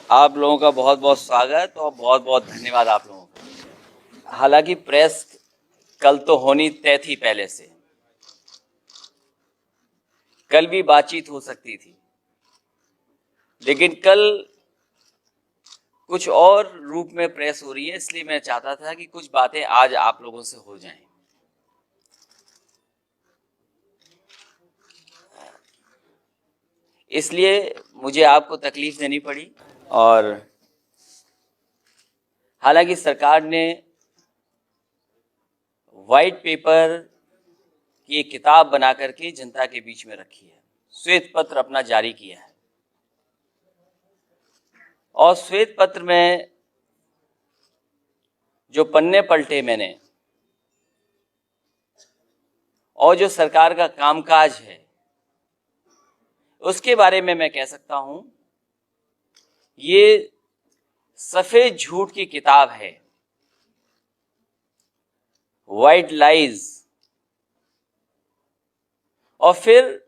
आप लोगों का बहुत बहुत स्वागत और बहुत बहुत धन्यवाद आप लोगों का। हालांकि प्रेस कल तो होनी तय थी पहले से, कल भी बातचीत हो सकती थी, लेकिन कल कुछ और रूप में प्रेस हो रही है, इसलिए मैं चाहता था कि कुछ बातें आज आप लोगों से हो जाएं। इसलिए मुझे आपको तकलीफ देनी पड़ी। और हालांकि सरकार ने व्हाइट पेपर की एक किताब बना करके जनता के बीच में रखी है, श्वेत पत्र अपना जारी किया है, और श्वेत पत्र में जो पन्ने पलटे मैंने और जो सरकार का कामकाज है उसके बारे में मैं कह सकता हूं, ये सफेद झूठ की किताब है, व्हाइट लाइज। और फिर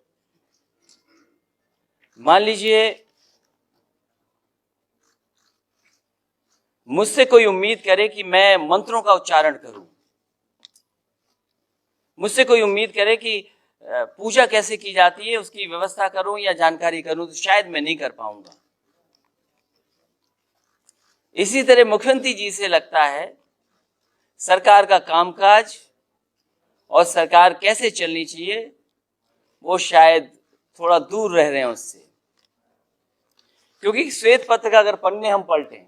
मान लीजिए मुझसे कोई उम्मीद करे कि मैं मंत्रों का उच्चारण करूं, मुझसे कोई उम्मीद करे कि पूजा कैसे की जाती है उसकी व्यवस्था करूं या जानकारी करूं, तो शायद मैं नहीं कर पाऊंगा। इसी तरह मुख्यमंत्री जी से लगता है सरकार का कामकाज और सरकार कैसे चलनी चाहिए वो शायद थोड़ा दूर रह रहे हैं उससे, क्योंकि श्वेत पत्र का अगर पन्ने हम पलटें,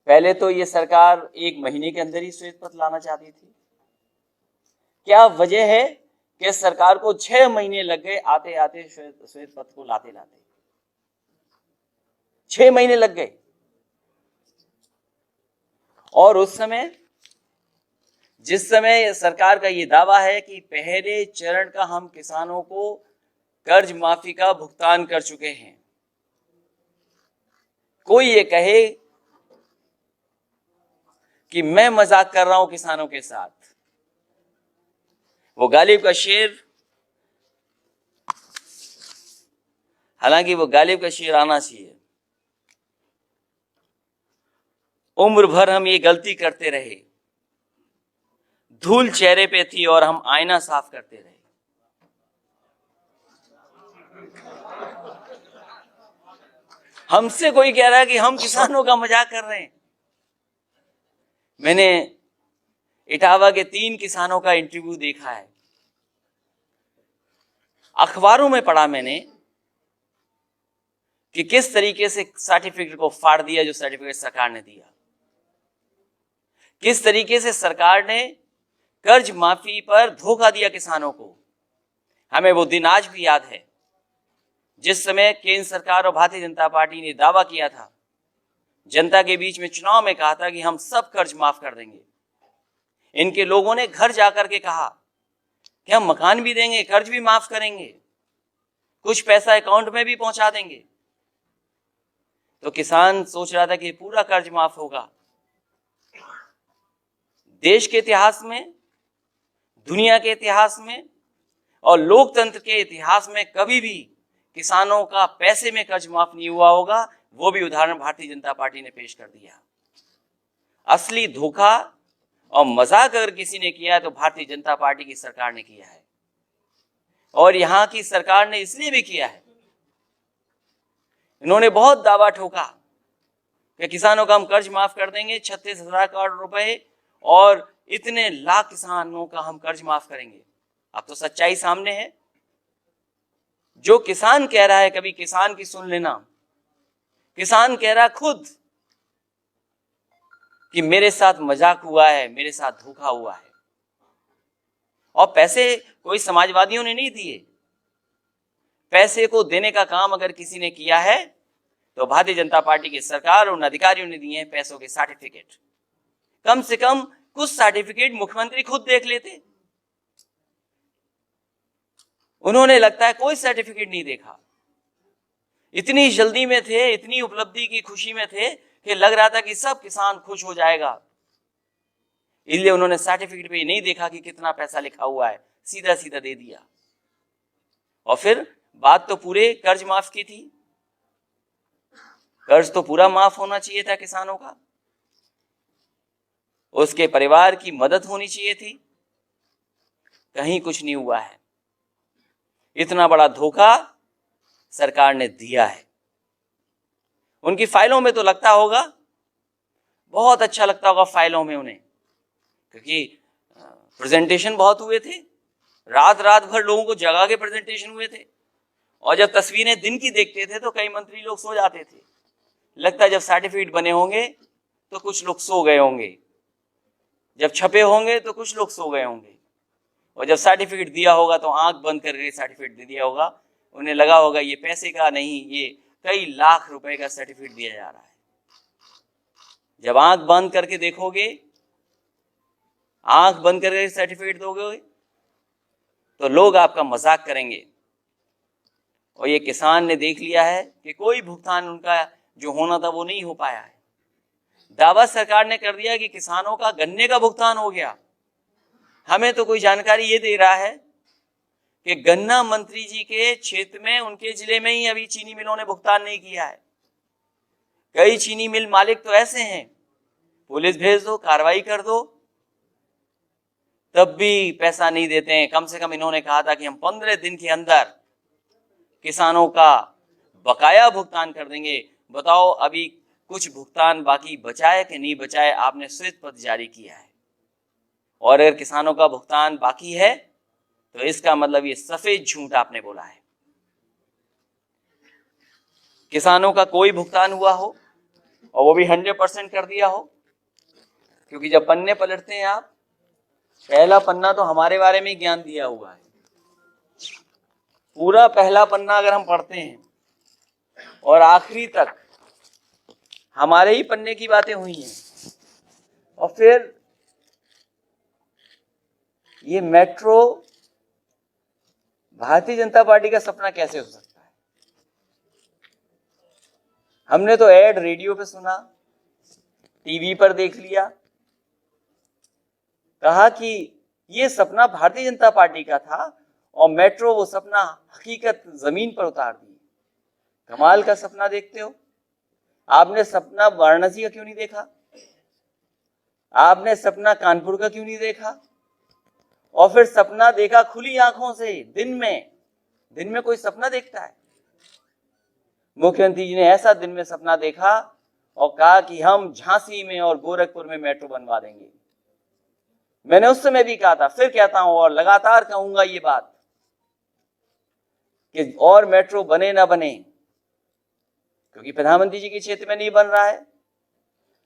पहले तो ये सरकार 1 महीने के अंदर ही श्वेत पत्र लाना चाहती थी। क्या वजह है कि सरकार को 6 महीने लग गए आते आते श्वेत पत्र को लाते लाते 6 महीने लग गए। और उस समय जिस समय सरकार का ये दावा है कि पहले चरण का हम किसानों को कर्ज माफी का भुगतान कर चुके हैं, कोई ये कहे कि मैं मजाक कर रहा हूं किसानों के साथ, वो गालिब का शेर, हालांकि वो गालिब का शेर आना चाहिए। उम्र भर हम ये गलती करते रहे, धूल चेहरे पे थी और हम आईना साफ करते रहे। हमसे कोई कह रहा है कि हम किसानों का मजाक कर रहे हैं। मैंने इटावा के 3 किसानों का इंटरव्यू देखा है, अखबारों में पढ़ा मैंने कि किस तरीके से सर्टिफिकेट को फाड़ दिया जो सर्टिफिकेट सरकार ने दिया, किस तरीके से सरकार ने कर्ज माफी पर धोखा दिया किसानों को। हमें वो दिन आज भी याद है जिस समय केंद्र सरकार और भारतीय जनता पार्टी ने दावा किया था, जनता के बीच में चुनाव में कहा था कि हम सब कर्ज माफ कर देंगे। इनके लोगों ने घर जाकर के कहा कि हम मकान भी देंगे, कर्ज भी माफ करेंगे, कुछ पैसा अकाउंट में भी पहुंचा देंगे। तो किसान सोच रहा था कि पूरा कर्ज माफ होगा। देश के इतिहास में, दुनिया के इतिहास में और लोकतंत्र के इतिहास में कभी भी किसानों का पैसे में कर्ज माफ नहीं हुआ होगा। वो भी उदाहरण भारतीय जनता पार्टी ने पेश कर दिया। असली धोखा और मजाक अगर किसी ने किया है तो भारतीय जनता पार्टी की सरकार ने किया है, और यहां की सरकार ने इसलिए भी किया है, इन्होंने बहुत दावा ठोका कि किसानों का हम कर्ज माफ कर देंगे, 36,000 करोड़ रुपए और इतने लाख किसानों का हम कर्ज माफ करेंगे। अब तो सच्चाई सामने है। जो किसान कह रहा है, कभी किसान की सुन लेना, किसान कह रहा खुद कि मेरे साथ मजाक हुआ है, मेरे साथ धोखा हुआ है। और पैसे कोई समाजवादियों ने नहीं दिए, पैसे को देने का काम अगर किसी ने किया है तो भारतीय जनता पार्टी की सरकार और उन अधिकारियों ने दिए हैं पैसों के सर्टिफिकेट। कम से कम कुछ सर्टिफिकेट मुख्यमंत्री खुद देख लेते। उन्होंने लगता है कोई सर्टिफिकेट नहीं देखा, इतनी जल्दी में थे, इतनी उपलब्धि की खुशी में थे कि लग रहा था कि सब किसान खुश हो जाएगा, इसलिए उन्होंने सर्टिफिकेट पे नहीं देखा कि कितना पैसा लिखा हुआ है, सीधा सीधा दे दिया। और फिर बात तो पूरे कर्ज माफ की थी, कर्ज तो पूरा माफ होना चाहिए था किसानों का, उसके परिवार की मदद होनी चाहिए थी, कहीं कुछ नहीं हुआ है। इतना बड़ा धोखा सरकार ने दिया है। उनकी फाइलों में तो लगता होगा, बहुत अच्छा लगता होगा फाइलों में उन्हें, क्योंकि प्रेजेंटेशन बहुत हुए थे, रात रात भर लोगों को जगा के प्रेजेंटेशन हुए थे, और जब तस्वीरें दिन की देखते थे तो कई मंत्री लोग सो जाते थे। लगता है जब सर्टिफिकेट बने होंगे तो कुछ लोग सो गए होंगे, जब छपे होंगे तो कुछ लोग सो गए होंगे, और जब सर्टिफिकेट दिया होगा तो आंख बंद करके सर्टिफिकेट दे दिया होगा। उन्हें लगा होगा ये पैसे का नहीं, ये कई लाख रुपए का सर्टिफिकेट दिया जा रहा है। जब आंख बंद करके देखोगे, आंख बंद करके सर्टिफिकेट दोगे तो लोग आपका मजाक करेंगे। और ये किसान ने देख लिया है कि कोई भुगतान उनका जो होना था वो नहीं हो पाया है। दावा सरकार ने कर दिया कि किसानों का गन्ने का भुगतान हो गया। हमें तो कोई जानकारी ये दे रहा है कि गन्ना मंत्री जी के क्षेत्र में, उनके जिले में ही अभी चीनी मिलों ने भुगतान नहीं किया है। कई चीनी मिल मालिक तो ऐसे हैं, पुलिस भेज दो, कार्रवाई कर दो, तब भी पैसा नहीं देते हैं। कम से कम इन्होंने कहा था कि हम 15 दिन के अंदर किसानों का बकाया भुगतान कर देंगे। बताओ अभी कुछ भुगतान बाकी बचा है कि नहीं बचा है? आपने श्वेत पत्र जारी किया है, और अगर किसानों का भुगतान बाकी है तो इसका मतलब ये सफेद झूठ आपने बोला है। किसानों का कोई भुगतान हुआ हो और वो भी 100% कर दिया हो, क्योंकि जब पन्ने पलटते हैं आप, पहला पन्ना तो हमारे बारे में ज्ञान दिया हुआ है। पूरा पहला पन्ना अगर हम पढ़ते हैं और आखिरी तक हमारे ही पन्ने की बातें हुई हैं, और फिर ये मेट्रो भारतीय जनता पार्टी का सपना कैसे हो सकता है? हमने तो ऐड रेडियो पे सुना, टीवी पर देख लिया, कहा कि ये सपना भारतीय जनता पार्टी का था और मेट्रो वो सपना हकीकत जमीन पर उतार दी। कमाल का सपना देखते हो। आपने सपना वाराणसी का क्यों नहीं देखा? आपने सपना कानपुर का क्यों नहीं देखा? और फिर सपना देखा खुली आंखों से दिन में कोई सपना देखता है? मुख्यमंत्री जी ने ऐसा दिन में सपना देखा और कहा कि हम झांसी में और गोरखपुर में मेट्रो बनवा देंगे। मैंने उस समय भी कहा था, फिर कहता हूं और लगातार कहूंगा ये बात कि और मेट्रो बने ना बने, क्योंकि प्रधानमंत्री जी के क्षेत्र में नहीं बन रहा है।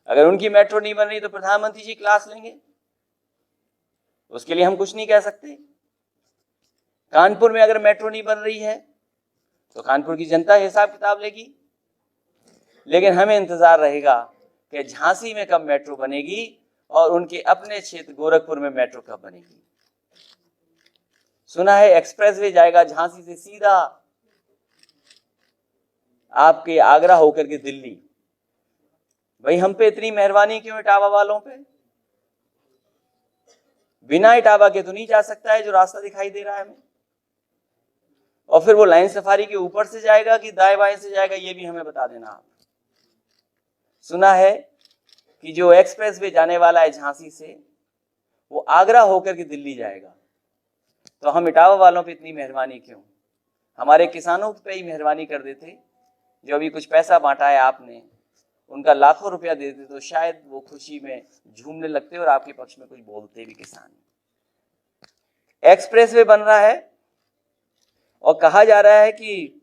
अगर उनकी मेट्रो नहीं बन रही तो प्रधानमंत्री जी क्लास लेंगे, उसके लिए हम कुछ नहीं कह सकते। कानपुर में अगर मेट्रो नहीं बन रही है तो कानपुर की जनता हिसाब किताब लेगी, लेकिन हमें इंतजार रहेगा कि झांसी में कब मेट्रो बनेगी और उनके अपने क्षेत्र गोरखपुर में मेट्रो कब बनेगी। सुना है एक्सप्रेसवे जाएगा झांसी से सीधा आपके आगरा होकर के दिल्ली। भाई हम पे इतनी मेहरबानी क्यों इटावा वालों पे? बिना इटावा के तो नहीं जा सकता है जो रास्ता दिखाई दे रहा है हमें। और फिर वो लाइन सफारी के ऊपर से जाएगा कि दाएं बाएं से जाएगा, ये भी हमें बता देना आप। सुना है कि जो एक्सप्रेसवे जाने वाला है झांसी से, वो आगरा होकर के दिल्ली जाएगा। तो हम इटावा वालों पे इतनी मेहरबानी क्यों? हमारे किसानों पे ही मेहरबानी कर देते। जो अभी कुछ पैसा बांटा है आपने, उनका लाखों रुपया दे देते तो शायद वो खुशी में झूमने लगते और आपके पक्ष में कुछ बोलते भी किसान। एक्सप्रेसवे बन रहा है और कहा जा रहा है कि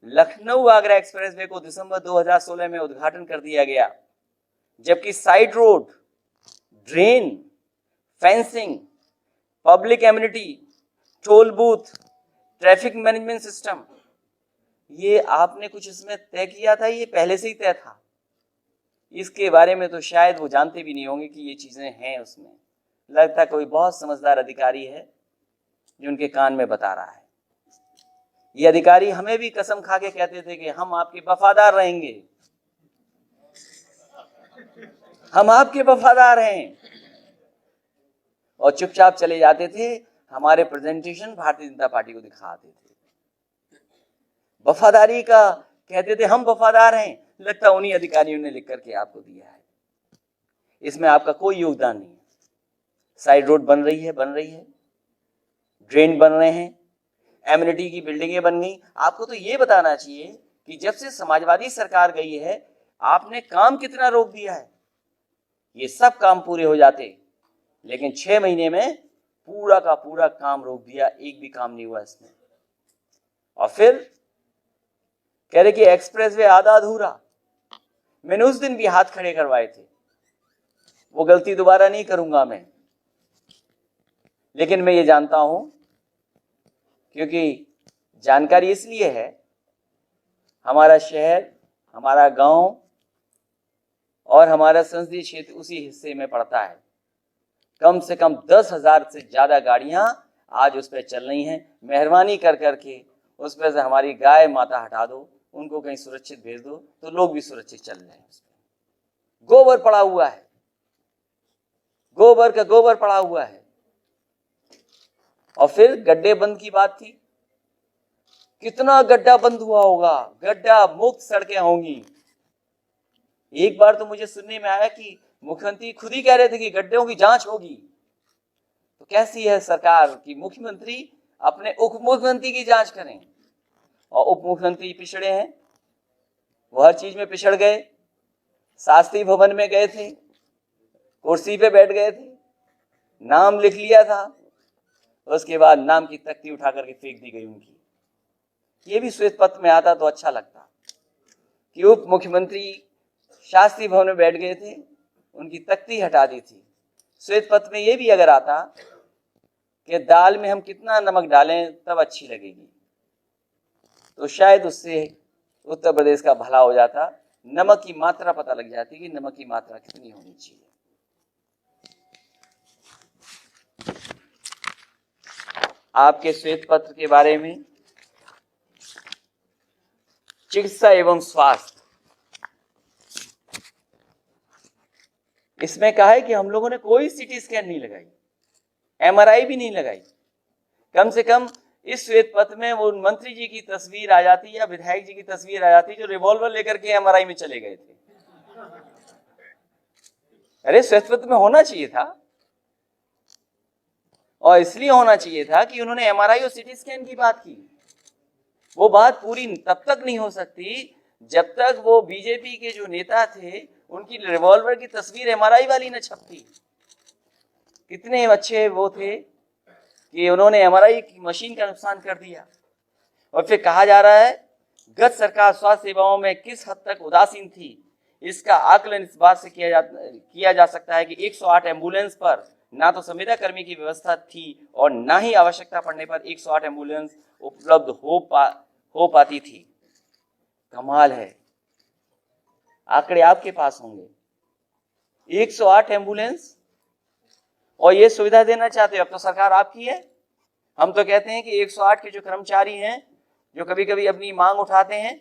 लखनऊ आगरा एक्सप्रेसवे को दिसंबर 2016 में उद्घाटन कर दिया गया, जबकि side road, drain, fencing, public amenity, toll booth, traffic management system, ये आपने कुछ इसमें तय किया था? ये पहले से ही तय था? इसके बारे में तो शायद वो जानते भी नहीं होंगे कि ये चीजें हैं उसमें। लगता कोई बहुत समझदार अधिकारी है जो उनके कान में बता रहा है। ये अधिकारी हमें भी कसम खा के कहते थे कि हम आपके वफादार रहेंगे, हम आपके वफादार हैं, और चुपचाप चले जाते थे। हमारे प्रेजेंटेशन भारतीय जनता पार्टी को दिखाते थे। वफादारी का कहते थे हम वफादार हैं, लगता है उन्हीं अधिकारियों ने लिख करके आपको दिया है। इसमें आपका कोई योगदान नहीं है। साइड रोड बन रही है, ड्रेन बन रहे हैं, एमिनिटी की बिल्डिंगें बन गई। आपको तो ये बताना चाहिए कि जब से समाजवादी सरकार गई है आपने काम कितना रोक दिया है। ये सब काम पूरे हो जाते, लेकिन 6 महीने में पूरा का पूरा काम रोक दिया, एक भी काम नहीं हुआ इसमें। और फिर कह रहे कि एक्सप्रेस वे आधा अधूरा। मैंने उस दिन भी हाथ खड़े करवाए थे, वो गलती दोबारा नहीं करूंगा मैं। लेकिन मैं ये जानता हूं, क्योंकि जानकारी इसलिए है, हमारा शहर, हमारा गांव और हमारा संसदीय क्षेत्र उसी हिस्से में पड़ता है। कम से कम 10,000 से ज्यादा गाड़ियां आज उस पर चल रही हैं। मेहरबानी कर करके उस पर से हमारी गाय माता हटा दो, उनको कहीं सुरक्षित भेज दो, तो लोग भी सुरक्षित चल रहे हैं। उस पर गोबर पड़ा हुआ है, गोबर का गोबर पड़ा हुआ है। और फिर गड्ढे बंद की बात थी, कितना गड्ढा बंद हुआ होगा, गड्ढा मुक्त सड़कें होंगी। एक बार तो मुझे सुनने में आया कि मुख्यमंत्री खुद ही कह रहे थे कि गड्ढों की जांच होगी। तो कैसी है सरकार कि मुख्यमंत्री अपने उप मुख्यमंत्री की जांच करें, और उप मुख्यमंत्री पिछड़े हैं, वो हर चीज में पिछड़ गए। शास्त्री भवन में गए थे, कुर्सी पे बैठ गए थे, नाम लिख लिया था, उसके बाद नाम की तख्ती उठा करके फेंक दी गई उनकी। ये भी श्वेत पत्र में आता तो अच्छा लगता कि उप मुख्यमंत्री शास्त्री भवन में बैठ गए थे, उनकी तख्ती हटा दी थी। श्वेत पत्र में ये भी अगर आता कि दाल में हम कितना नमक डालें तब अच्छी लगेगी, तो शायद उससे उत्तर प्रदेश का भला हो जाता। नमक की मात्रा पता लग जाती कि नमक की मात्रा कितनी होनी चाहिए। आपके श्वेत पत्र के बारे में चिकित्सा एवं स्वास्थ्य, इसमें कहा है कि हम लोगों ने कोई सीटी स्कैन नहीं लगाई, एमआरआई भी नहीं लगाई। कम से कम इस श्वेत पत्र में वो मंत्री जी की तस्वीर आ जाती या विधायक जी की तस्वीर आ जाती जो रिवॉल्वर लेकर के एमआरआई में चले गए थे। अरे श्वेत पत्र में होना चाहिए था, और इसलिए होना चाहिए था कि उन्होंने एमआरआई और सीटी स्कैन की बात की। वो बात पूरी तब तक नहीं हो सकती जब तक वो बीजेपी के जो नेता थे उनकी रिवॉल्वर की तस्वीर एमआरआई वाली न छपती। कितने अच्छे वो थे कि उन्होंने एमआरआई की मशीन का नुकसान कर दिया। और फिर कहा जा रहा है गत सरकार स्वास्थ्य सेवाओं में किस हद तक उदासीन थी, इसका आकलन इस बात से किया जा सकता है कि 108 एम्बुलेंस पर ना तो संविदा कर्मी की व्यवस्था थी और ना ही आवश्यकता पड़ने पर 108 एम्बुलेंस उपलब्ध हो पाती थी। कमाल है, आंकड़े आपके पास होंगे। 108 एम्बुलेंस, और ये सुविधा देना चाहते हो। अब तो सरकार आपकी है। हम तो कहते हैं कि 108 के जो कर्मचारी हैं, जो कभी कभी अपनी मांग उठाते हैं,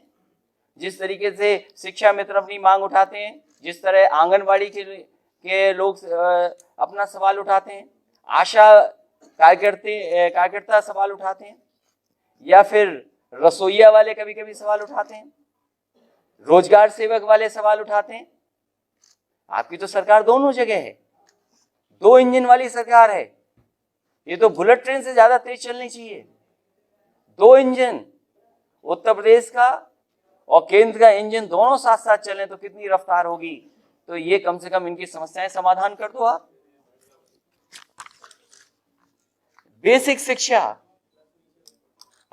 जिस तरीके से शिक्षा मित्र अपनी मांग उठाते हैं, जिस तरह आंगनबाड़ी के लोग अपना सवाल उठाते हैं, आशा कार्यकर्ता सवाल उठाते हैं, या फिर रसोईया वाले कभी कभी सवाल उठाते हैं, रोजगार सेवक वाले सवाल उठाते हैं। आपकी तो सरकार दोनों जगह है, 2 इंजन वाली सरकार है। ये तो बुलेट ट्रेन से ज्यादा तेज चलनी चाहिए। 2 इंजन, उत्तर प्रदेश का और केंद्र का इंजन दोनों साथ साथ चलें तो कितनी रफ्तार होगी। तो ये कम से कम इनकी समस्याएं समाधान कर दो आप। बेसिक शिक्षा,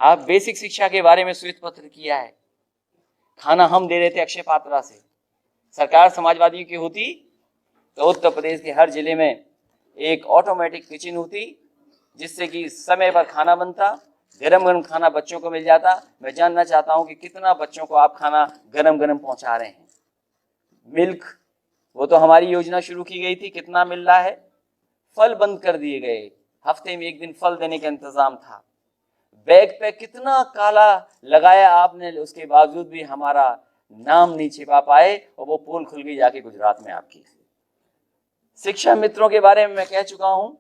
आप बेसिक शिक्षा के बारे में श्वेत पत्र किया है। खाना हम दे रहे थे अक्षय पात्रा से। सरकार समाजवादियों की होती तो उत्तर प्रदेश के हर जिले में एक ऑटोमेटिक किचन होती, जिससे कि समय पर खाना बनता, गरम गरम खाना बच्चों को मिल जाता। मैं जानना चाहता हूं कि कितना बच्चों को आप खाना गरम गरम पहुंचा रहे हैं। मिल्क, वो तो हमारी योजना शुरू की गई थी, कितना मिल रहा है। फल बंद कर दिए गए, हफ्ते में 1 दिन फल देने का इंतजाम था। बैग पे कितना काला लगाया आपने, उसके बावजूद भी हमारा नाम नहीं छिपा पाए, और वो पोल खुल गई जाके गुजरात में आपकी। शिक्षा मित्रों के बारे में मैं कह चुका हूं,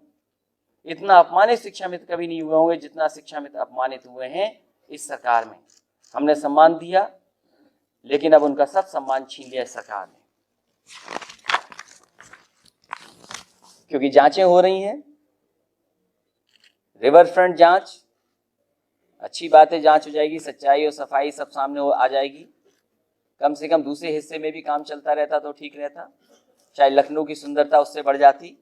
इतना अपमानित शिक्षा मित्र कभी नहीं हुए होंगे जितना शिक्षा मित्र अपमानित हुए हैं इस सरकार में। हमने सम्मान दिया, लेकिन अब उनका सब सम्मान छीन लिया सरकार ने, क्योंकि जांचें हो रही हैं, रिवर फ्रंट जांच, अच्छी बात है, जांच हो जाएगी, सच्चाई और सफाई सब सामने आ जाएगी। कम से कम दूसरे हिस्से में भी काम चलता रहता तो ठीक रहता, चाहे लखनऊ की सुंदरता उससे बढ़ जाती।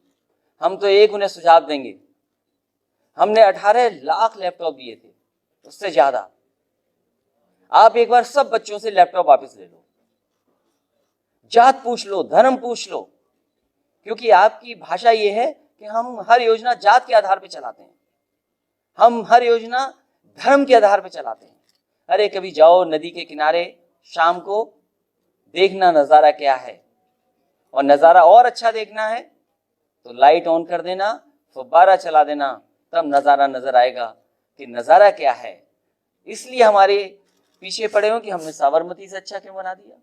हम तो एक उन्हें सुझाव देंगे, हमने 18 लाख लैपटॉप दिए थे, उससे ज्यादा। आप एक बार सब बच्चों से लैपटॉप वापस ले लो, जात पूछ लो, धर्म पूछ लो, क्योंकि आपकी भाषा ये है कि हम हर योजना जात के आधार पर चलाते हैं, हम हर योजना धर्म के आधार पर चलाते हैं। अरे कभी जाओ नदी के किनारे, शाम को देखना नजारा क्या है, और नजारा और अच्छा देखना है तो लाइट ऑन कर देना, फुब्बारा चला देना, तब नजारा नजर आएगा कि नजारा क्या है। इसलिए हमारे पीछे पड़े हो कि हमने साबरमती से अच्छा क्यों बना दिया।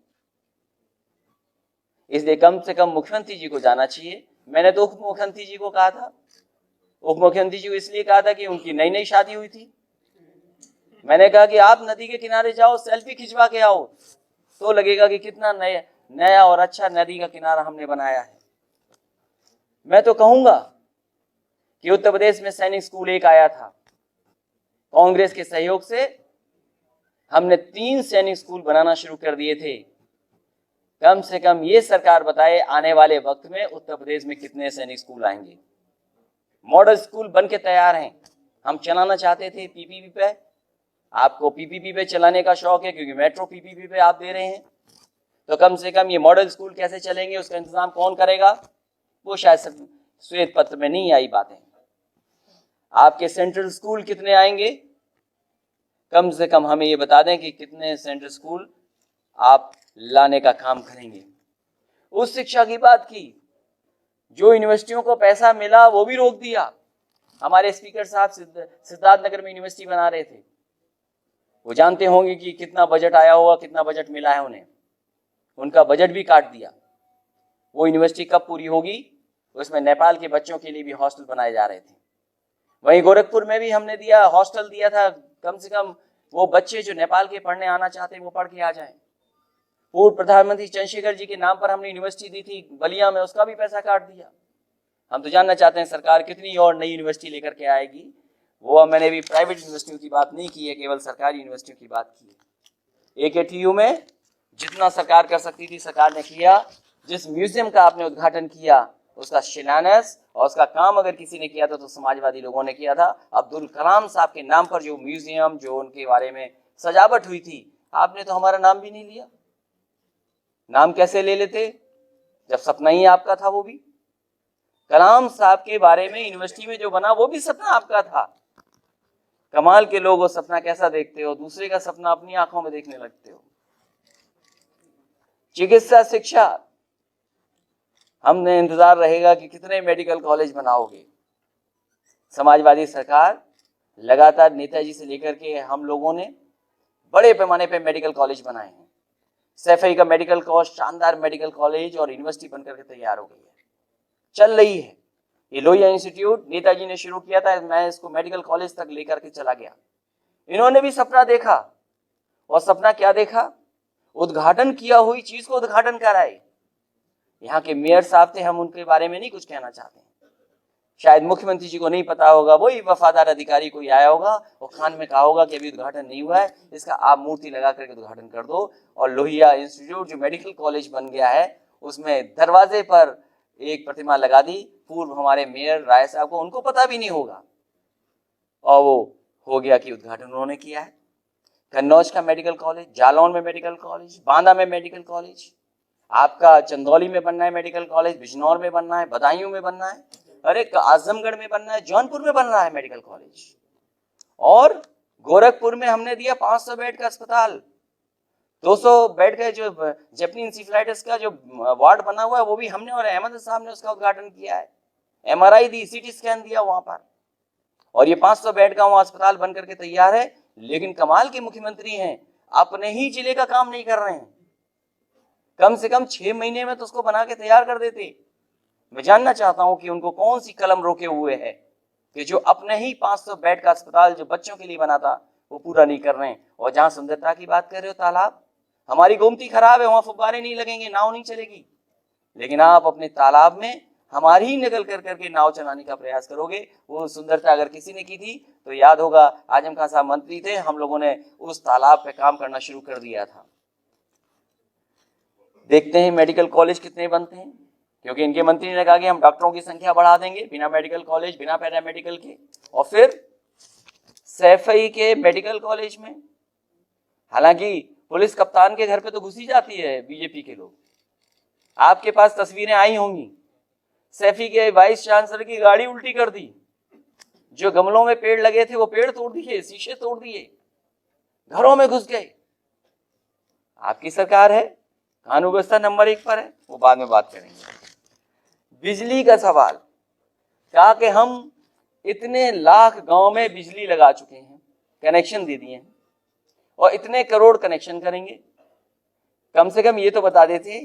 इसलिए कम से कम मुख्यमंत्री जी को जाना चाहिए। मैंने तो उप मुख्यमंत्री जी को कहा था, उप मुख्यमंत्री जी को इसलिए कहा था कि उनकी नई नई शादी हुई थी। मैंने कहा कि आप नदी के किनारे जाओ, सेल्फी खिंचवा के आओ, तो लगेगा कि कितना नया और अच्छा नदी का किनारा हमने बनाया है। मैं तो कहूंगा कि उत्तर प्रदेश में सैनिक स्कूल एक आया था, कांग्रेस के सहयोग से हमने 3 सैनिक स्कूल बनाना शुरू कर दिए थे। कम से कम ये सरकार बताए आने वाले वक्त में उत्तर प्रदेश में कितने सैनिक स्कूल आएंगे। मॉडल स्कूल बन के तैयार हैं, हम चलाना चाहते थे पीपीपी पे। आपको पीपीपी पे चलाने का शौक है क्योंकि मेट्रो पीपीपी पे आप दे रहे हैं, तो कम से कम ये मॉडल स्कूल कैसे चलेंगे, उसका इंतजाम कौन करेगा, वो शायद श्वेत पत्र में नहीं आई बातें। आपके सेंट्रल स्कूल कितने आएंगे, कम से कम हमें ये बता दें कि कितने सेंट्रल स्कूल आप लाने का काम करेंगे। उस शिक्षा की बात की, जो यूनिवर्सिटियों को पैसा मिला वो भी रोक दिया। हमारे स्पीकर साहब सिद्धार्थ नगर में यूनिवर्सिटी बना रहे थे, वो जानते होंगे कि कितना बजट आया होगा, कितना बजट मिला है उन्हें, उनका बजट भी काट दिया। वो यूनिवर्सिटी कब पूरी होगी, उसमें नेपाल के बच्चों के लिए भी हॉस्टल बनाए जा रहे थे। वहीं गोरखपुर में भी हमने दिया, हॉस्टल दिया था, कम से कम वो बच्चे जो नेपाल के पढ़ने आना चाहते हैं वो पढ़ के आ जाएं। पूर्व प्रधानमंत्री चंद्रशेखर जी के नाम पर हमने यूनिवर्सिटी दी थी बलिया में, उसका भी पैसा काट दिया। हम तो जानना चाहते हैं सरकार कितनी और नई यूनिवर्सिटी लेकर के आएगी। वो मैंने भी प्राइवेट यूनिवर्सिटियों की बात नहीं की है, केवल सरकारी यूनिवर्सिटियों की बात की है। AKTU में जितना सरकार कर सकती थी सरकार ने किया। जिस म्यूजियम का आपने उद्घाटन किया उसका शिलान्यास और उसका काम अगर किसी ने किया था तो समाजवादी लोगों ने किया था। अब्दुल कलाम साहब के नाम पर जो म्यूजियम, जो उनके बारे में सजावट हुई थी, आपने तो हमारा नाम भी नहीं लिया। नाम कैसे ले लेते जब सपना ही आपका था। वो भी कलाम साहब के बारे में यूनिवर्सिटी में जो बना वो भी सपना आपका था। कमाल के लोग वो सपना कैसा देखते हो, दूसरे का सपना अपनी आंखों में देखने लगते हो। चिकित्सा शिक्षा, हमने इंतजार रहेगा कि कितने मेडिकल कॉलेज बनाओगे। समाजवादी सरकार लगातार नेताजी से लेकर के हम लोगों ने बड़े पैमाने पे मेडिकल कॉलेज बनाए हैं। सैफई का मेडिकल कॉलेज शानदार मेडिकल कॉलेज और यूनिवर्सिटी बनकर के तैयार हो गई है, चल रही है। ये लोहिया इंस्टीट्यूट नेताजी ने शुरू किया था, मैं इसको मेडिकल कॉलेज तक लेकर के चला गया। इन्होंने भी सपना देखा, और सपना क्या देखा, उद्घाटन किया हुई चीज को उद्घाटन कराए। यहाँ के मेयर साहब थे, हम उनके बारे में नहीं कुछ कहना चाहते हैं, शायद मुख्यमंत्री जी को नहीं पता होगा, वही वफादार अधिकारी कोई आया होगा, वो खान में कहा होगा कि अभी उद्घाटन नहीं हुआ है, इसका आप मूर्ति लगा करके उद्घाटन कर दो। और लोहिया इंस्टीट्यूट जो मेडिकल कॉलेज बन गया है उसमें दरवाजे पर एक प्रतिमा लगा दी पूर्व हमारे मेयर राय साहब को, उनको पता भी नहीं होगा, और वो हो गया कि उद्घाटन उन्होंने किया है। कन्नौज का मेडिकल कॉलेज, जालौन में मेडिकल कॉलेज, बांदा में मेडिकल कॉलेज, आपका चंदौली में बनना है मेडिकल कॉलेज, बिजनौर में बनना है, बदायूं में बनना है, अरे आजमगढ़ में बनना है, जौनपुर में बन रहा है मेडिकल कॉलेज। और गोरखपुर में हमने दिया 500 बेड का अस्पताल, 200 बेड का जो जैपनीज इंसेफेलाइटिस का जो वार्ड बना हुआ है वो भी हमने और अहमद साहब ने उसका उद्घाटन किया है। MRI दी, CT स्कैन दिया वहां पर, और ये 500 बेड का वहां अस्पताल बन करके तैयार है। लेकिन कमाल के मुख्यमंत्री हैं, अपने ही जिले का काम नहीं कर रहे हैं। कम से कम 6 महीने में तो उसको बना के तैयार कर देते। मैं जानना चाहता हूं कि उनको कौन सी कलम रोके हुए है कि जो अपने ही 500 बेड का अस्पताल जो बच्चों के लिए बना था वो पूरा नहीं कर रहे हैं। और जहां सुंदरता की बात कर रहे हो, तालाब, हमारी गोमती खराब है, वहां फुब्बारे नहीं लगेंगे, नाव नहीं चलेगी। लेकिन आप अपने तालाब में हमारी ही नकल कर करके नाव चलाने का प्रयास करोगे। वो सुंदरता अगर किसी ने की थी तो याद होगा, आजम खान साहब मंत्री थे, हम लोगों ने उस तालाब पे काम करना शुरू कर दिया था। देखते हैं मेडिकल कॉलेज कितने बनते हैं, क्योंकि इनके मंत्री ने कहा कि हम डॉक्टरों की संख्या बढ़ा देंगे, बिना मेडिकल कॉलेज, बिना पैरामेडिकल के। और फिर सैफई के मेडिकल कॉलेज में, हालांकि पुलिस कप्तान के घर पे तो घुसी जाती है बीजेपी के लोग। आपके पास तस्वीरें आई होंगी, सैफी के वाइस चांसलर की गाड़ी उल्टी कर दी, जो गमलों में पेड़ लगे थे वो पेड़ तोड़ दिए, शीशे तोड़ दिए, घरों में घुस गए। आपकी सरकार है, कानून व्यवस्था नंबर 1 पर है, वो बाद में बात करेंगे। बिजली का सवाल, कहा कि हम इतने लाख गांव में बिजली लगा चुके हैं, कनेक्शन दे दिए हैं, और इतने करोड़ कनेक्शन करेंगे। कम से कम ये तो बता देते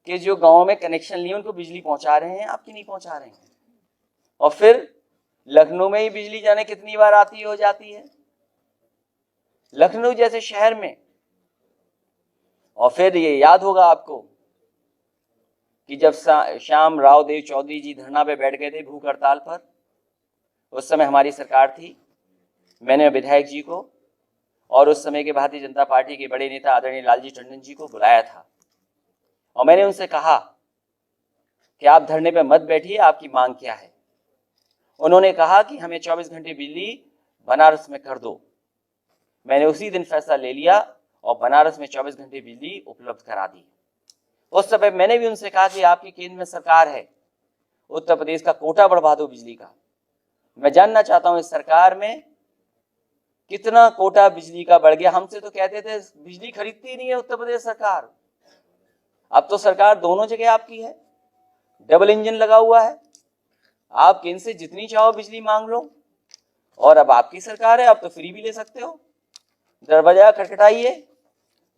कि जो गांव में कनेक्शन लिए उनको बिजली पहुंचा रहे हैं, आपकी नहीं पहुंचा रहे हैं। और फिर लखनऊ में ही बिजली जाने कितनी बार आती हो जाती है, लखनऊ जैसे शहर में। और फिर ये याद होगा आपको कि जब श्याम राव देव चौधरी जी धरना पे बैठ गए थे भूख हड़ताल पर, उस समय हमारी सरकार थी, मैंने विधायक जी को और उस समय के भारतीय जनता पार्टी के बड़े नेता आदरणीय लालजी टंडन जी को बुलाया था, और मैंने उनसे कहा कि आप धरने पे मत बैठिए, आपकी मांग क्या है। उन्होंने कहा कि हमें 24 घंटे बिजली बनारस में कर दो। मैंने उसी दिन फैसला ले लिया और बनारस में 24 घंटे बिजली उपलब्ध करा दी। उस समय मैंने भी उनसे कहा कि आपकी केंद्र में सरकार है, उत्तर प्रदेश का कोटा बढ़वा दो बिजली का। मैं जानना चाहता हूं इस सरकार में कितना कोटा बिजली का बढ़ गया। हमसे तो कहते थे बिजली खरीदती नहीं है उत्तर प्रदेश सरकार, अब तो सरकार दोनों जगह आपकी है, डबल इंजन लगा हुआ है, आप केंद्र से जितनी चाहो बिजली मांग लो, और अब आपकी सरकार है, अब तो फ्री भी ले सकते हो। दरवाजा खटखटाइए,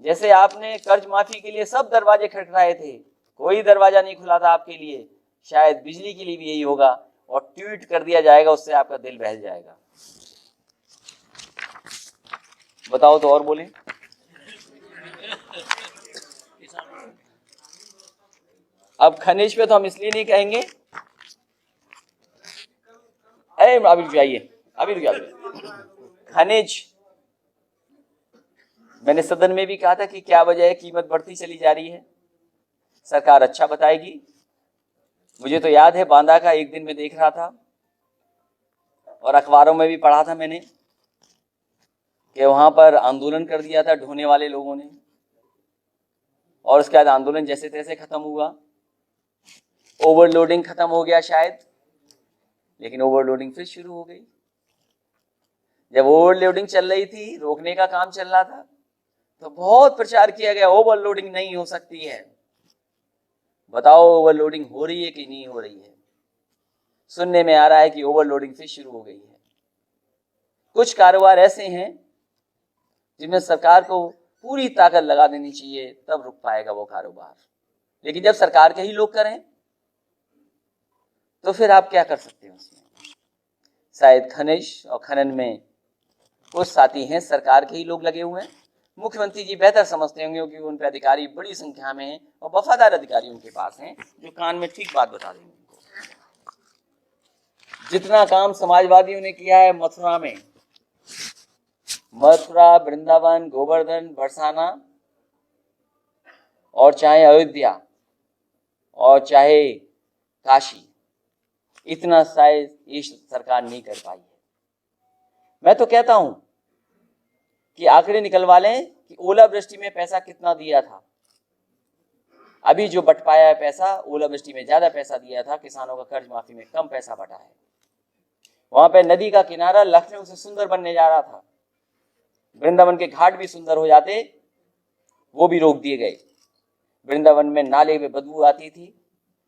जैसे आपने कर्ज माफी के लिए सब दरवाजे खटखटाए थे, कोई दरवाजा नहीं खुला था आपके लिए, शायद बिजली के लिए भी यही होगा, और ट्वीट कर दिया जाएगा, उससे आपका दिल बहल जाएगा। बताओ तो और बोले। अब खनिज पे तो हम इसलिए नहीं कहेंगे, अभी रुक जाइए। खनिज, मैंने सदन में भी कहा था कि क्या वजह है कीमत बढ़ती चली जा रही है, सरकार अच्छा बताएगी। मुझे तो याद है बांदा का एक दिन में देख रहा था और अखबारों में भी पढ़ा था मैंने कि वहां पर आंदोलन कर दिया था ढोने वाले लोगों ने, और उसके बाद आंदोलन जैसे तैसे खत्म हुआ, ओवरलोडिंग खत्म हो गया शायद, लेकिन ओवरलोडिंग फिर शुरू हो गई। जब ओवरलोडिंग चल रही थी, रोकने का काम चल रहा था, तो बहुत प्रचार किया गया ओवरलोडिंग नहीं हो सकती है। बताओ ओवरलोडिंग हो रही है कि नहीं हो रही है? सुनने में आ रहा है कि ओवरलोडिंग फिर शुरू हो गई है। कुछ कारोबार ऐसे हैं जिनमें सरकार को पूरी ताकत लगा देनी चाहिए, तब रुक पाएगा वो कारोबार। लेकिन जब सरकार के ही लोग करें तो फिर आप क्या कर सकते हो उसमें? शायद खनिज और खनन में कुछ साथी हैं सरकार के ही लोग लगे हुए हैं, मुख्यमंत्री जी बेहतर समझते होंगे क्योंकि उन पे अधिकारी बड़ी संख्या में हैं और वफादार अधिकारी उनके पास हैं जो कान में ठीक बात बता देंगे उनको। जितना काम समाजवादियों ने किया है मथुरा में, मथुरा, वृंदावन, गोवर्धन, बरसाना, और चाहे अयोध्या और चाहे काशी, इतना शायद ये सरकार नहीं कर पाई है। मैं तो कहता हूं कि आंकड़े निकलवा लें कि ओलावृष्टि में पैसा कितना दिया था। अभी जो बट पाया है पैसा, ओलावृष्टि में ज्यादा पैसा दिया था, किसानों का कर्ज माफी में कम पैसा बटा है। वहां पे नदी का किनारा लखनऊ से सुंदर बनने जा रहा था, वृंदावन के घाट भी सुंदर हो जाते, वो भी रोक दिए गए। वृंदावन में नाले में बदबू आती थी।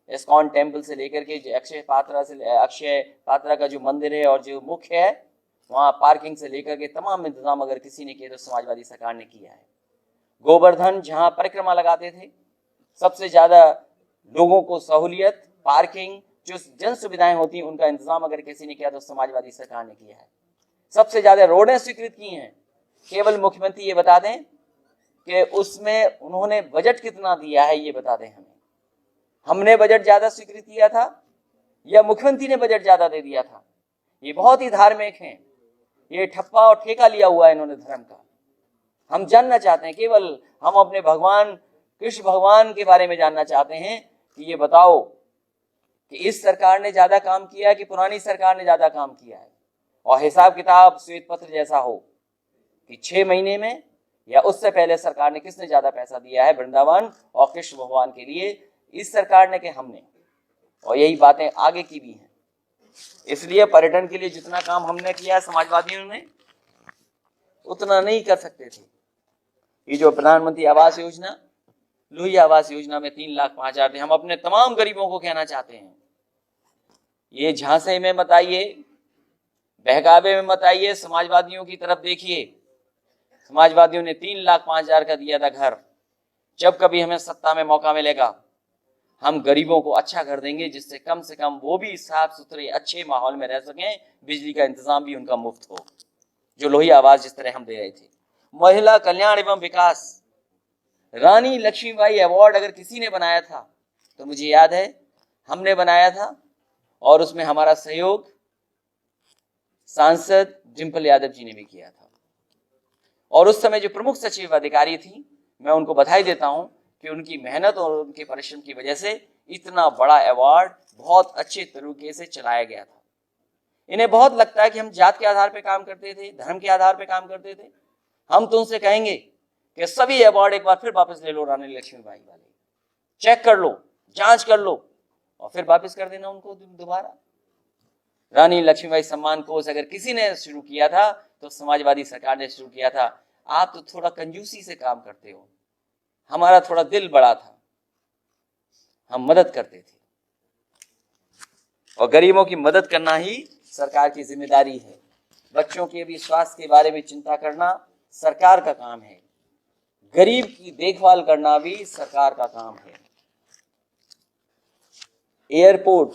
इस्कॉन टेम्पल से लेकर के जो अक्षय पात्रा का जो मंदिर है और जो मुख्य है, वहाँ पार्किंग से लेकर के तमाम इंतजाम अगर किसी ने किए तो समाजवादी सरकार ने किया है। गोवर्धन जहाँ परिक्रमा लगाते थे, सबसे ज्यादा लोगों को सहूलियत, पार्किंग, जो जन सुविधाएं होती हैं उनका इंतजाम अगर किसी ने किया तो समाजवादी सरकार ने किया है। सबसे ज्यादा रोडें स्वीकृत की हैं। केवल मुख्यमंत्री ये बता दें कि उसमें उन्होंने बजट कितना दिया है ये बता दें हमें। हमने बजट ज्यादा स्वीकृत किया था या मुख्यमंत्री ने बजट ज्यादा दे दिया था? ये बहुत ही धार्मिक हैं, ये ठप्पा और ठेका लिया हुआ है इन्होंने धर्म का। हम जानना चाहते हैं, केवल हम अपने भगवान कृष्ण भगवान के बारे में जानना चाहते हैं कि ये बताओ कि इस सरकार ने ज्यादा काम किया है कि पुरानी सरकार ने ज्यादा काम किया है, और हिसाब किताब श्वेत पत्र जैसा हो कि 6 महीने में या उससे पहले सरकार ने किसने ज्यादा पैसा दिया है वृंदावन और कृष्ण भगवान के लिए, इस सरकार ने कि हमने। और यही बातें आगे की भी हैं। इसलिए पर्यटन के लिए जितना काम हमने किया समाजवादियों ने उतना नहीं कर सकते थे। ये जो प्रधानमंत्री आवास योजना, लोहिया आवास योजना में 3,05,000 थे। हम अपने तमाम गरीबों को कहना चाहते हैं, ये झांसे में मत आइए, बहकावे में मत आइए, समाजवादियों की तरफ देखिए। समाजवादियों ने 3,05,000 का दिया था घर। जब कभी हमें सत्ता में मौका मिलेगा, हम गरीबों को अच्छा घर देंगे, जिससे कम से कम वो भी साफ सुथरे अच्छे माहौल में रह सकें, बिजली का इंतजाम भी उनका मुफ्त हो, जो लोहिया आवास जिस तरह हम दे रहे थे। महिला कल्याण एवं विकास, रानी लक्ष्मीबाई अवार्ड अगर किसी ने बनाया था तो मुझे याद है हमने बनाया था, और उसमें हमारा सहयोग सांसद डिंपल यादव जी ने भी किया था। और उस समय जो प्रमुख सचिव अधिकारी थी, मैं उनको बधाई देता हूं कि उनकी मेहनत और उनके परिश्रम की वजह से इतना बड़ा अवार्ड बहुत अच्छे तरीके से चलाया गया था। इन्हें बहुत लगता है कि हम जात के आधार पर काम करते थे, धर्म के आधार पर काम करते थे। हम तो उनसे कहेंगे कि सभी अवार्ड एक बार फिर वापस ले लो, रानी लक्ष्मीबाई वाले चेक कर लो, जांच कर लो और फिर वापस कर देना उनको दोबारा। रानी लक्ष्मीबाई सम्मान कोष अगर किसी ने शुरू किया था तो समाजवादी सरकार ने शुरू किया था। आप तो थोड़ा कंजूसी से काम करते हो, हमारा थोड़ा दिल बड़ा था, हम मदद करते थे, और गरीबों की मदद करना ही सरकार की जिम्मेदारी है। बच्चों के भी स्वास्थ्य के बारे में चिंता करना सरकार का काम है, गरीब की देखभाल करना भी सरकार का काम है। एयरपोर्ट,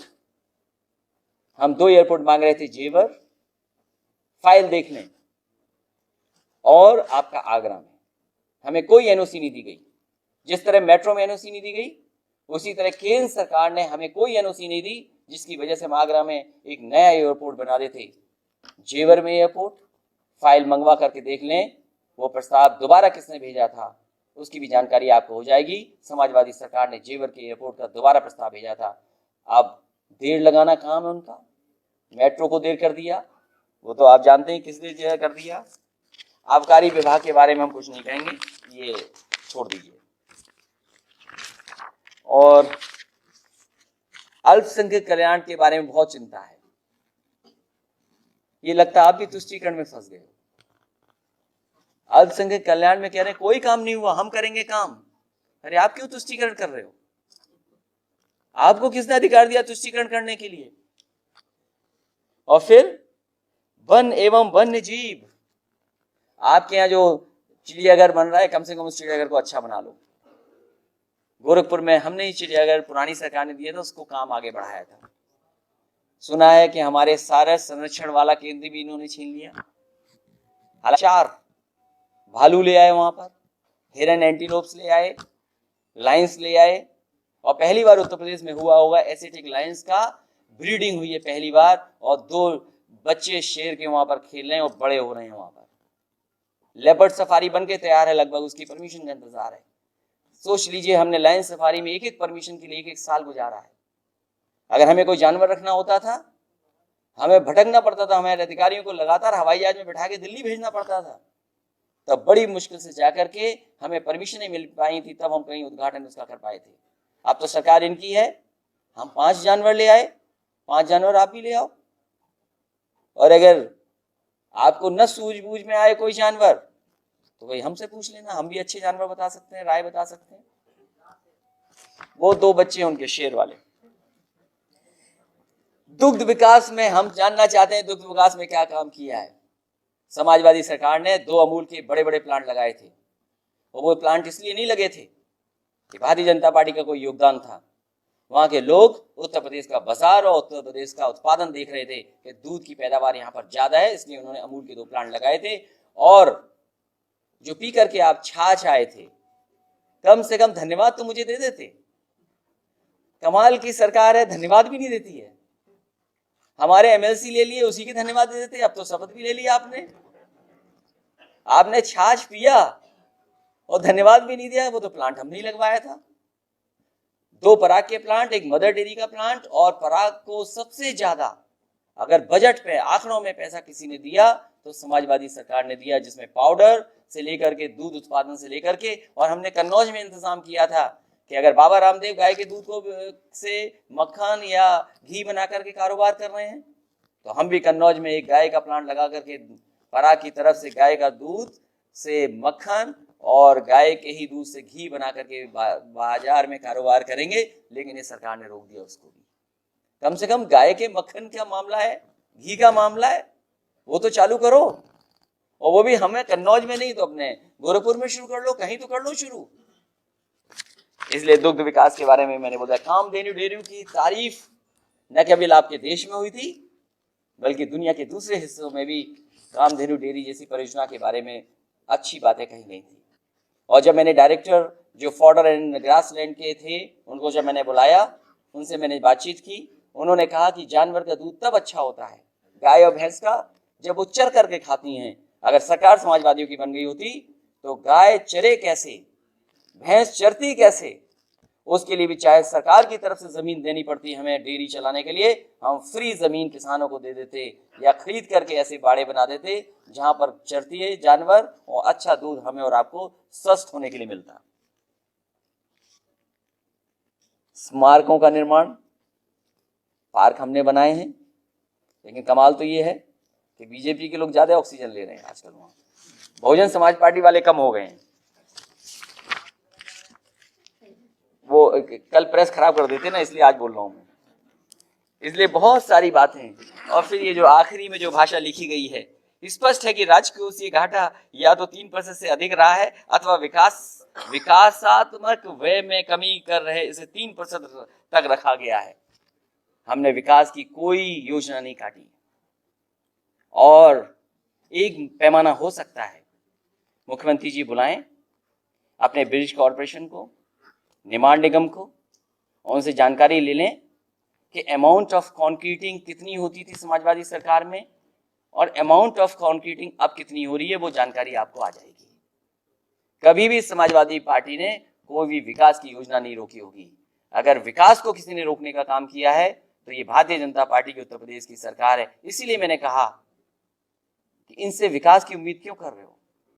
हम 2 एयरपोर्ट मांग रहे थे, जेवर फाइल देखने और आपका आगरा में। हमें कोई एनओसी नहीं दी गई। जिस तरह मेट्रो में एनओसी नहीं दी गई, उसी तरह केंद्र सरकार ने हमें कोई एनओसी नहीं दी, जिसकी वजह से हम आगरा में एक नया एयरपोर्ट बना देते। जेवर में एयरपोर्ट फाइल मंगवा करके देख लें, वो प्रस्ताव दोबारा किसने भेजा था उसकी भी जानकारी आपको हो जाएगी। समाजवादी सरकार ने जेवर के एयरपोर्ट का दोबारा प्रस्ताव भेजा था। अब देर लगाना काम है उनका, मेट्रो को देर कर दिया, वो तो आप जानते हैं किस देर कर दिया। आबकारी विभाग के बारे में हम कुछ नहीं कहेंगे, ये छोड़ दीजिए। और अल्पसंख्यक कल्याण के बारे में बहुत चिंता है। ये लगता है आप भी तुष्टीकरण में फंस गए। अल्पसंख्यक कल्याण में कह रहे हैं कोई काम नहीं हुआ, हम करेंगे काम। अरे आप क्यों तुष्टीकरण कर रहे हो? आपको किसने अधिकार दिया तुष्टीकरण करने के लिए? और फिर वन एवं वन्य जीव, आपके यहाँ जो चिड़ियाघर बन रहा है, कम से कम उस चिड़ियाघर को अच्छा बना लो। गोरखपुर में हमने ही चिड़ियाघर पुरानी सरकार ने दिया था, उसको काम आगे बढ़ाया था। सुना है कि हमारे सारस संरक्षण वाला केंद्र भी इन्होंने छीन लिया। हालांकि 4 भालू ले आए वहां पर, हिरन एंटीलोप्स ले आए, लायंस ले आए, और पहली बार उत्तर प्रदेश में हुआ होगा एसिटिक लायंस का ब्रीडिंग हुई है पहली बार, और 2 बच्चे शेर के वहां पर खेल रहे हैं और बड़े हो रहे हैं वहां पर। लेपर्ड सफारी बन के तैयार है, लगभग उसकी परमिशन का इंतजार है। सोच लीजिए, हमने लायन सफारी में एक परमिशन के लिए 1 साल गुजारा है। अगर हमें कोई जानवर रखना होता था, हमें भटकना पड़ता था, हमारे अधिकारियों को लगातार हवाई जहाज में बैठा के दिल्ली भेजना पड़ता था, तब बड़ी मुश्किल से जाकर के हमें परमिशन नहीं मिल पाई थी, तब हम कहीं उद्घाटन उसका कर पाए थे। अब तो सरकार इनकी है, हम 5 जानवर ले आए, 5 जानवर आप भी ले आओ। और अगर आपको न सूझबूझ में आए कोई जानवर तो भाई हमसे पूछ लेना, हम भी अच्छे जानवर बता सकते हैं, राय बता सकते हैं। वो 2 बच्चे हैं उनके शेर वाले। दुग्ध विकास में हम जानना चाहते हैं दुग्ध विकास में क्या काम किया है। समाजवादी सरकार ने 2 अमूल के बड़े बड़े प्लांट लगाए थे, और वो प्लांट इसलिए नहीं लगे थे कि भारतीय जनता पार्टी का कोई योगदान था। वहां के लोग उत्तर प्रदेश का बाजार और उत्तर प्रदेश का उत्पादन देख रहे थे कि दूध की पैदावार यहाँ पर ज्यादा है, इसलिए उन्होंने अमूल के 2 प्लांट लगाए थे। और जो पी करके आप छाछ आए थे, कम से कम धन्यवाद तो मुझे दे देते। कमाल की सरकार है, धन्यवाद भी नहीं देती है। हमारे एमएलसी ले लिए, उसी के धन्यवाद दे देते। अब तो शपथ भी ले लिया आपने छाछ पिया और धन्यवाद भी नहीं दिया। वो तो प्लांट हमने ही लगवाया था, 2 पराग के प्लांट, एक मदर डेयरी का प्लांट। और पराग को सबसे ज्यादा अगर बजट पे आंकड़ों में पैसा किसी ने दिया तो समाजवादी सरकार ने दिया, जिसमें पाउडर से लेकर के दूध उत्पादन से लेकर के, और हमने कन्नौज में इंतजाम किया था कि अगर बाबा रामदेव गाय के दूध को से मक्खन या घी बना करके कारोबार कर रहे हैं तो हम भी कन्नौज में एक गाय का प्लांट लगा करके पराग की तरफ से गाय का दूध से मक्खन और गाय के ही दूध से घी बना करके बाजार में कारोबार करेंगे। लेकिन ये सरकार ने रोक दिया उसको भी। कम से कम गाय के मक्खन का मामला है, घी का मामला है, वो तो चालू करो। और वो भी हमें कन्नौज में नहीं तो अपने गोरखपुर में शुरू कर लो, कहीं तो कर लो शुरू। इसलिए दुग्ध विकास के बारे में मैंने बोला, कामधेनु डेयरी की तारीफ न केवल आपके देश में हुई थी बल्कि दुनिया के दूसरे हिस्सों में भी कामधेनु डेयरी जैसी परियोजना के बारे में अच्छी बातें कही गई थी। और जब मैंने डायरेक्टर जो फॉडर एंड ग्रासलैंड के थे उनको जब मैंने बुलाया, उनसे मैंने बातचीत की, उन्होंने कहा कि जानवर का दूध तब अच्छा होता है, गाय और भैंस का, जब वो चर करके खाती हैं। अगर सरकार समाजवादियों की बन गई होती तो गाय चरे कैसे, भैंस चरती कैसे, उसके लिए भी चाहे सरकार की तरफ से जमीन देनी पड़ती हमें डेयरी चलाने के लिए, हम फ्री जमीन किसानों को दे देते या खरीद करके ऐसे बाड़े बना देते जहां पर चरती है जानवर और अच्छा दूध हमें और आपको स्वस्थ होने के लिए मिलता। स्मारकों का निर्माण, पार्क हमने बनाए हैं, लेकिन कमाल तो ये है कि बीजेपी के लोग ज्यादा ऑक्सीजन ले रहे हैं आजकल। वहां बहुजन समाज पार्टी वाले कम हो गए हैं। वो कल प्रेस खराब कर देते ना, इसलिए आज बोल रहा हूं मैं। इसलिए बहुत सारी बातें। और फिर ये जो आखिरी में जो भाषा लिखी गई है, स्पष्ट है कि राजकोषीय घाटा या तो 3% से अधिक रहा है अथवा विकासात्मक व्यय में कमी कर रहे इसे 3% तक रखा गया है। हमने विकास की कोई योजना नहीं काटी। और एक पैमाना हो सकता है, मुख्यमंत्री जी बुलाएं अपने ब्रिज कॉर्पोरेशन को, निर्माण निगम को, और उनसे जानकारी ले लें कि अमाउंट ऑफ कॉन्क्रीटिंग कितनी होती थी समाजवादी सरकार में और अमाउंट ऑफ कॉन्क्रीटिंग अब कितनी हो रही है। वो जानकारी आपको आ जाएगी। कभी भी समाजवादी पार्टी ने कोई भी विकास की योजना नहीं रोकी होगी। अगर विकास को किसी ने रोकने का काम किया है तो ये भारतीय जनता पार्टी की उत्तर प्रदेश की सरकार है। इसीलिए मैंने कहा कि इनसे विकास की उम्मीद क्यों कर रहे हो।